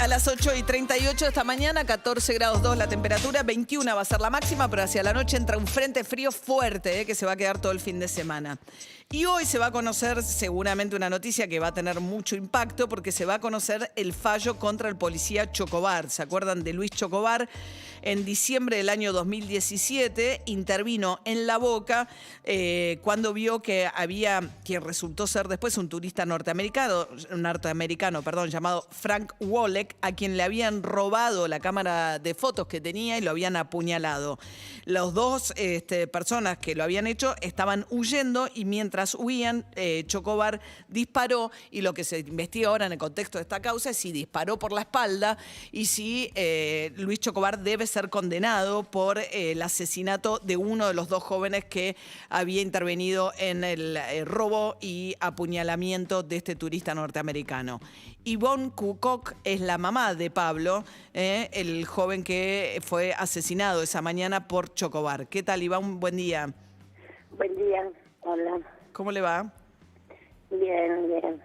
A las 8:38 de esta mañana, 14 grados 2 la temperatura, 21 va a ser la máxima, pero hacia la noche entra un frente frío fuerte que se va a quedar todo el fin de semana. Y hoy se va a conocer seguramente una noticia que va a tener mucho impacto porque se va a conocer el fallo contra el policía Chocobar. ¿Se acuerdan de Luis Chocobar? En diciembre del año 2017 intervino en La Boca cuando vio que había quien resultó ser después un turista norteamericano, llamado Frank Wolek, a quien le habían robado la cámara de fotos que tenía y lo habían apuñalado. Los dos personas que lo habían hecho estaban huyendo y mientras huían, Chocobar disparó, y lo que se investiga ahora en el contexto de esta causa es si disparó por la espalda y si Luis Chocobar debe ser condenado por el asesinato de uno de los dos jóvenes que había intervenido en el robo y apuñalamiento de este turista norteamericano. Yvonne Kukoc es la mamá de Pablo, el joven que fue asesinado esa mañana por Chocobar. ¿Qué tal, Yvonne? Buen día. Buen día, hola. ¿Cómo le va? Bien, bien.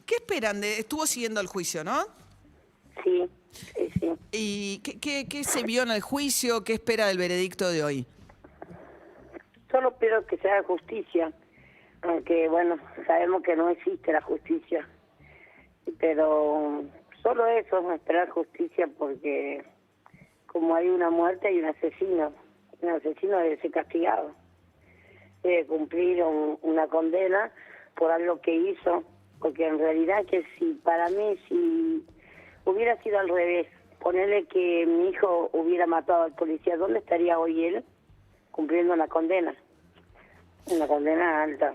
¿Qué esperan? Estuvo siguiendo el juicio, ¿no? Sí, sí, sí. ¿Y qué se vio en el juicio? ¿Qué espera del veredicto de hoy? Solo espero que se haga justicia, aunque bueno, sabemos que no existe la justicia, pero solo eso, esperar justicia, porque como hay una muerte hay un asesino debe ser castigado, debe cumplir una condena por algo que hizo, porque en realidad que si hubiera sido al revés, ponerle que mi hijo hubiera matado al policía, ¿dónde estaría hoy él? Cumpliendo una condena alta.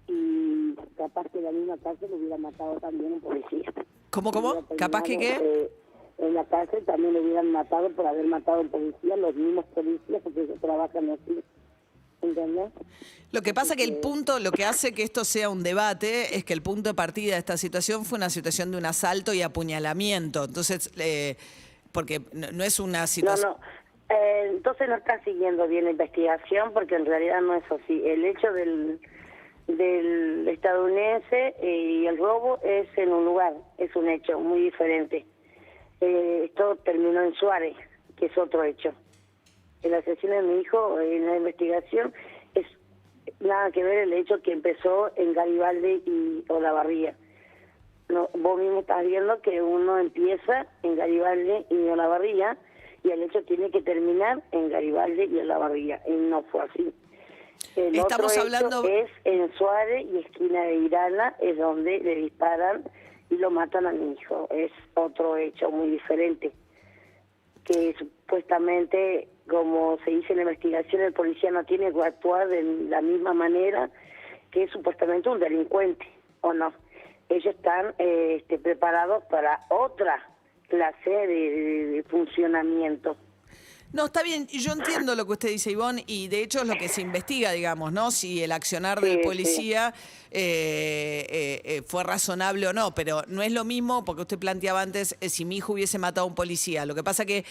Y capaz que en la misma cárcel hubiera matado también un policía. ¿Cómo? ¿Capaz que qué? En la cárcel también lo hubieran matado por haber matado a un policía, los mismos policías, porque ellos trabajan así. ¿Entendés? Lo que pasa que el punto, lo que hace que esto sea un debate es que el punto de partida de esta situación fue una situación de un asalto y apuñalamiento. Entonces, porque no es una situación... No. Entonces no está siguiendo bien la investigación, porque en realidad no es así. El hecho del estadounidense y el robo es en un lugar, es un hecho muy diferente. Esto terminó en Suárez, que es otro hecho. El asesino de mi hijo en la investigación es nada que ver el hecho que empezó en Garibaldi y Olavarría. No, vos mismo estás viendo que uno empieza en Garibaldi y Olavarría y el hecho tiene que terminar en Garibaldi y Olavarría, y no fue así. El Estamos otro hablando... hecho es en Suárez y esquina de Irala, es donde le disparan y lo matan a mi hijo. Es otro hecho muy diferente, que supuestamente, como se dice en la investigación, el policía no tiene que actuar de la misma manera que es supuestamente un delincuente, ¿o no? Ellos están preparados para otra clase de funcionamiento. No, está bien, y yo entiendo lo que usted dice, Yvonne, y de hecho es lo que se investiga, digamos, ¿no? Si el accionar del policía fue razonable o no, pero no es lo mismo, porque usted planteaba antes, si mi hijo hubiese matado a un policía. Lo que pasa que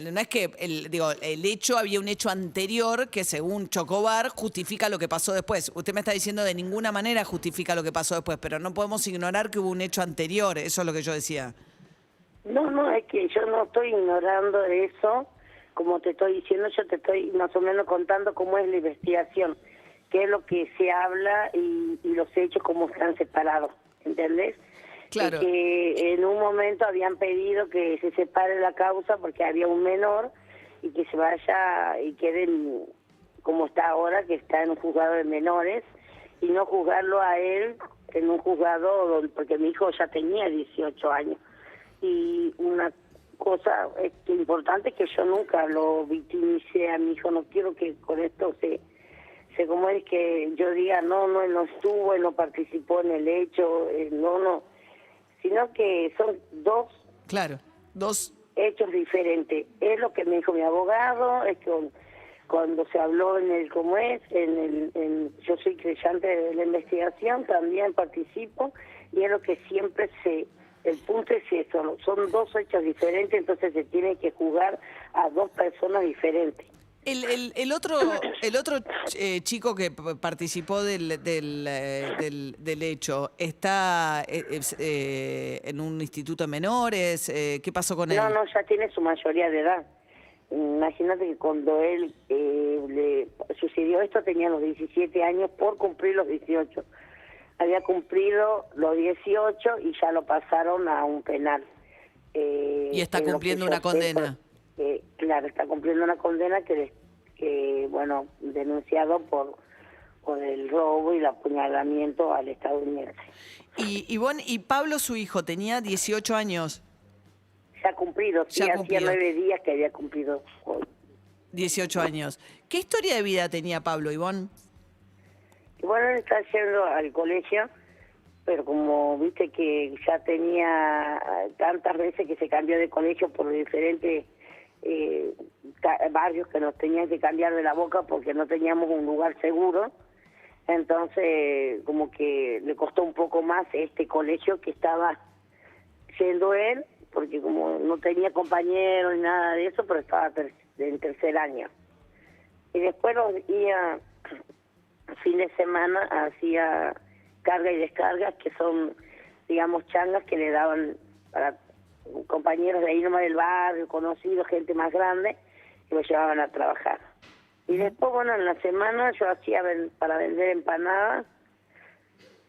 no es que, el hecho, había un hecho anterior que según Chocobar justifica lo que pasó después. Usted me está diciendo de ninguna manera justifica lo que pasó después, pero no podemos ignorar que hubo un hecho anterior, eso es lo que yo decía. No, es que yo no estoy ignorando eso. Como te estoy diciendo, yo te estoy más o menos contando cómo es la investigación, qué es lo que se habla y los hechos cómo están separados, ¿entendés? Claro. Y que en un momento habían pedido que se separe la causa porque había un menor y que se vaya y quede como está ahora, que está en un juzgado de menores, y no juzgarlo a él en un juzgado, porque mi hijo ya tenía 18 años. Y una cosa importante es que yo nunca lo victimicé a mi hijo, no quiero que con esto se como es que yo diga no, él no estuvo, él no participó en el hecho, no, sino que son dos hechos diferentes. Es lo que me dijo mi abogado, es que cuando se habló en el cómo es, yo soy creyente de la investigación, también participo, y es lo que siempre el punto es eso, son dos hechos diferentes, entonces se tiene que juzgar a dos personas diferentes. El otro chico que participó del hecho, ¿está en un instituto de menores? ¿Qué pasó con él? No, no, ya tiene su mayoría de edad. Imagínate que cuando él le sucedió esto tenía los 17 años por cumplir los 18. Había cumplido los 18 y ya lo pasaron a un penal. Y está cumpliendo una condena. Claro, está cumpliendo una condena que bueno, denunciado por el robo y el apuñalamiento al estadounidense. Y Pablo, su hijo, tenía 18 años. Ya cumplido, sí, hacía 9 días que había cumplido hoy. 18 años. ¿Qué historia de vida tenía Pablo, Ivonne? Y bueno, él está yendo al colegio, pero como viste que ya tenía tantas veces que se cambió de colegio por diferentes barrios que nos tenían que cambiar de la boca porque no teníamos un lugar seguro, entonces como que le costó un poco más este colegio que estaba yendo él, porque como no tenía compañeros ni nada de eso, pero estaba en tercer año. Y después los días, fin de semana, hacía carga y descargas, que son, digamos, changas que le daban para compañeros de ahí nomás del barrio, conocidos, gente más grande, que lo llevaban a trabajar. Y después, bueno, en la semana yo hacía para vender empanadas,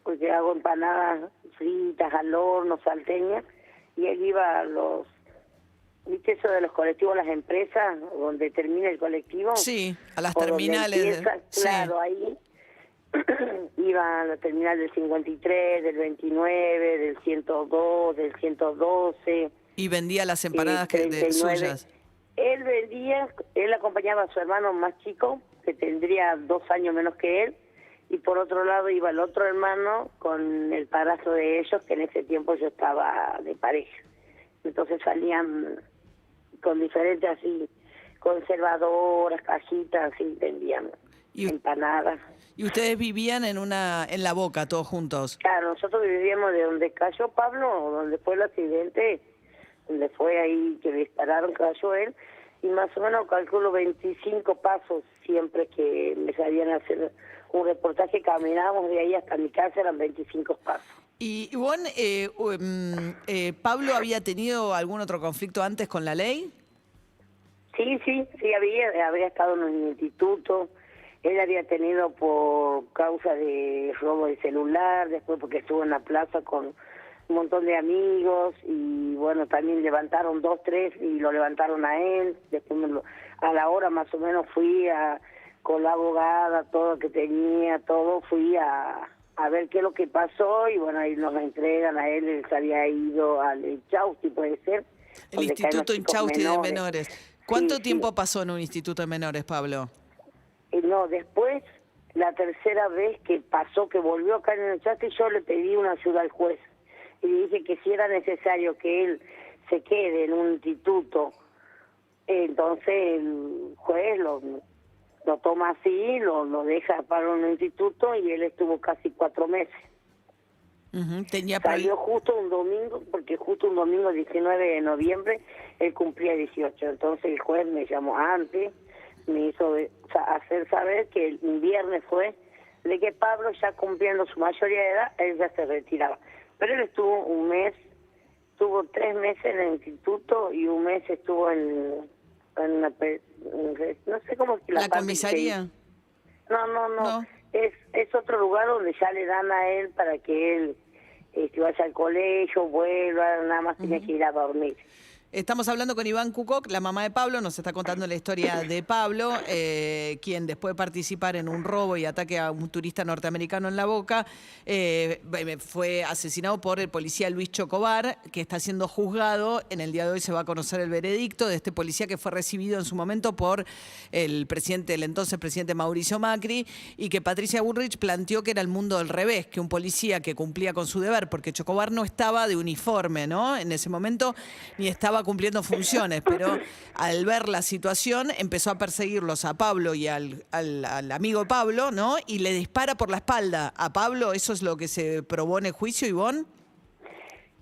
porque hago empanadas fritas, al horno, salteñas, y él iba a los, ¿viste eso de los colectivos, las empresas, donde termina el colectivo? Sí, a las terminales. Empieza, claro, ahí iba a la terminal del 53, del 29, del 102, del 112. Y vendía las empanadas de suyas. Él acompañaba a su hermano más chico, que tendría 2 años menos que él, y por otro lado iba el otro hermano con el padrastro de ellos, que en ese tiempo yo estaba de pareja. Entonces salían con diferentes así, conservadoras, cajitas, así vendían empanadas. ¿Y ustedes vivían en la Boca, todos juntos? Claro, nosotros vivíamos de donde cayó Pablo, donde fue el accidente, donde fue ahí que le dispararon, cayó él, y más o menos calculo 25 pasos siempre que me sabían hacer un reportaje, caminábamos de ahí hasta mi casa, eran 25 pasos. ¿Y Ivonne, Pablo había tenido algún otro conflicto antes con la ley? Sí, había estado en un instituto. Él había tenido por causa de robo de celular, después porque estuvo en la plaza con un montón de amigos y bueno, también levantaron 2, 3 y lo levantaron a él. Después a la hora más o menos fui con la abogada, todo lo que tenía, todo, fui a ver qué es lo que pasó y bueno, ahí nos entregan a él se había ido al Inchausti, puede ser. El Instituto Inchausti de Menores. ¿Cuánto tiempo sí. pasó en un instituto de menores, Pablo? No, después, la tercera vez que pasó, que volvió acá en el chat, yo le pedí una ayuda al juez. Y le dije que si era necesario que él se quede en un instituto, entonces el juez lo toma así, lo deja para un instituto y él estuvo casi 4 meses. Salió justo un domingo, porque justo un domingo 19 de noviembre, él cumplía 18. Entonces el juez me llamó antes, me hizo hacer saber que el viernes fue de que Pablo, ya cumpliendo su mayoría de edad, él ya se retiraba. Pero él estuvo un mes, estuvo 3 meses en el instituto y un mes estuvo en no sé cómo es que ¿La comisaría? No. Es otro lugar donde ya le dan a él para que él vaya al colegio, vuelva, nada más tiene que ir a dormir. Estamos hablando con Iván Cucoc, la mamá de Pablo, nos está contando la historia de Pablo, quien después de participar en un robo y ataque a un turista norteamericano en La Boca, fue asesinado por el policía Luis Chocobar, que está siendo juzgado. En el día de hoy se va a conocer el veredicto de este policía que fue recibido en su momento por el entonces presidente Mauricio Macri, y que Patricia Bullrich planteó que era el mundo al revés, que un policía que cumplía con su deber, porque Chocobar no estaba de uniforme, ¿no? En ese momento ni estaba cumpliendo funciones, pero al ver la situación empezó a perseguirlos a Pablo y al amigo de Pablo, ¿no? Y le dispara por la espalda a Pablo. ¿Eso es lo que se probó en el juicio, Ivonne?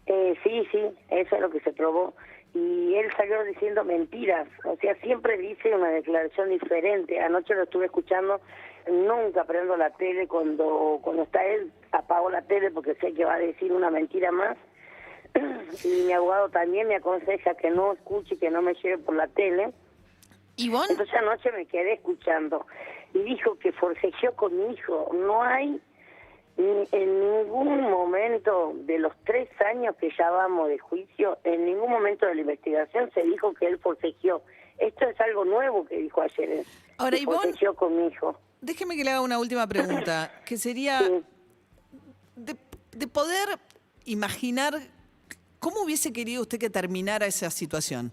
Sí, eso es lo que se probó. y él salió diciendo mentiras, o sea, siempre dice una declaración diferente. Anoche lo estuve escuchando, nunca prendo la tele cuando está él, apago la tele porque sé que va a decir una mentira más. Y mi abogado también me aconseja que no escuche, que no me lleve por la tele. ¿Ivonne? Entonces anoche me quedé escuchando y dijo que forcejeó con mi hijo. No hay en ningún momento de los 3 años que ya vamos de juicio, en ningún momento de la investigación se dijo que él forcejeó. Esto es algo nuevo que dijo ayer. Ahora, que Ivonne, forcejeó con mi hijo. déjeme que le haga una última pregunta, que sería Sí. de poder imaginar cómo hubiese querido usted que terminara esa situación.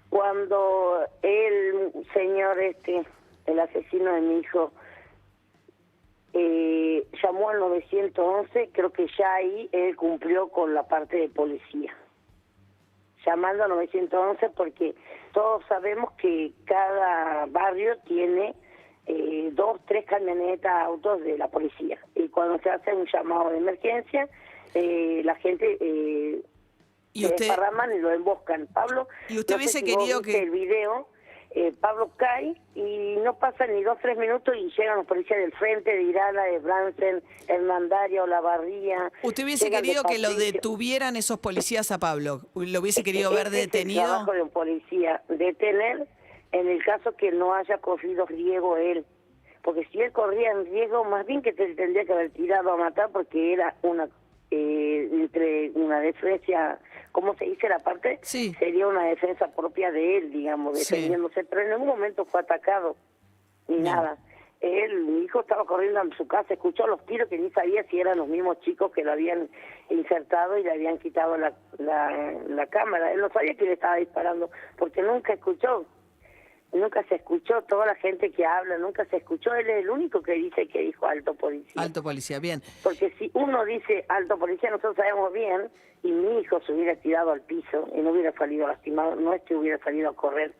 Cuando el señor el asesino de mi hijo, llamó al 911, creo que ya ahí él cumplió con la parte de policía. Llamando al 911 porque todos sabemos que cada barrio tiene 2, 3 camionetas, autos de la policía. Y cuando se hace un llamado de emergencia, la gente ¿Y se usted, desparraman y lo emboscan. Pablo, y usted no sé hubiese si vos querido viste que... el video, Pablo cae y no pasan ni 2, 3 minutos y llegan los policías del frente, de Irala, de Bransen, Hernandaria, Olavarría. ¿Usted hubiese llegan de querido que lo Patricio. detuvieran esos policías a Pablo? ¿Lo hubiese querido ver Ese es el detenido? trabajo de un policía, detener en el caso que no haya corrido riesgo él. Porque si él corría en riesgo, más bien que se tendría que haber tirado a matar porque era entre una defensa, ¿cómo se dice la parte? Sí. Sería una defensa propia de él, digamos, Sí. defendiéndose, pero en ningún momento fue atacado, ni Bien. nada. Mi hijo estaba corriendo en su casa, escuchó los tiros que ni sabía si eran los mismos chicos que lo habían insertado y le habían quitado la cámara. Él no sabía que le estaba disparando, porque nunca se escuchó toda la gente que habla, nunca se escuchó. Él es el único que dice que dijo alto policía. Alto policía, bien. Porque si uno dice alto policía, nosotros sabemos bien, y mi hijo se hubiera tirado al piso y no hubiera salido lastimado, no es que hubiera salido a correr,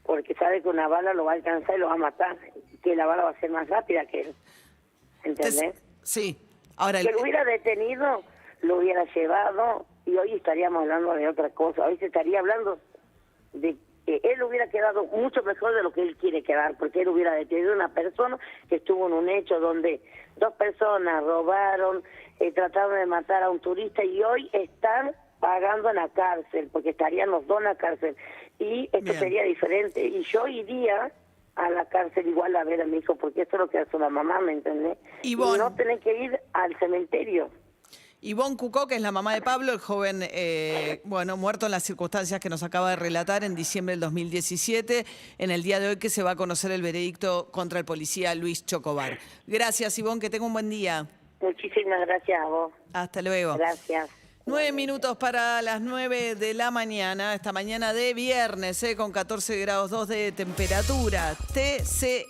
porque sabe que una bala lo va a alcanzar y lo va a matar, que la bala va a ser más rápida que él. ¿Entendés? Sí. Ahora, Que lo hubiera detenido, lo hubiera llevado, y hoy estaríamos hablando de otra cosa. Hoy se estaría hablando de que él hubiera quedado mucho mejor de lo que él quiere quedar, porque él hubiera detenido a una persona que estuvo en un hecho donde 2 personas robaron, trataron de matar a un turista y hoy están pagando en la cárcel, porque estarían los 2 en la cárcel. Y esto Bien. sería diferente. Y yo iría a la cárcel igual a ver a mi hijo, porque eso es lo que hace una mamá, ¿me entendés? Ivonne. Y no tener que ir al cementerio. Ivonne Cucó, que es la mamá de Pablo, el joven, muerto en las circunstancias que nos acaba de relatar en diciembre del 2017, en el día de hoy que se va a conocer el veredicto contra el policía Luis Chocobar. Gracias, Ivonne, que tenga un buen día. Muchísimas gracias a vos. Hasta luego. Gracias. 9 minutos para las 9 de la mañana, esta mañana de viernes, con 14 grados 2 de temperatura. TCE.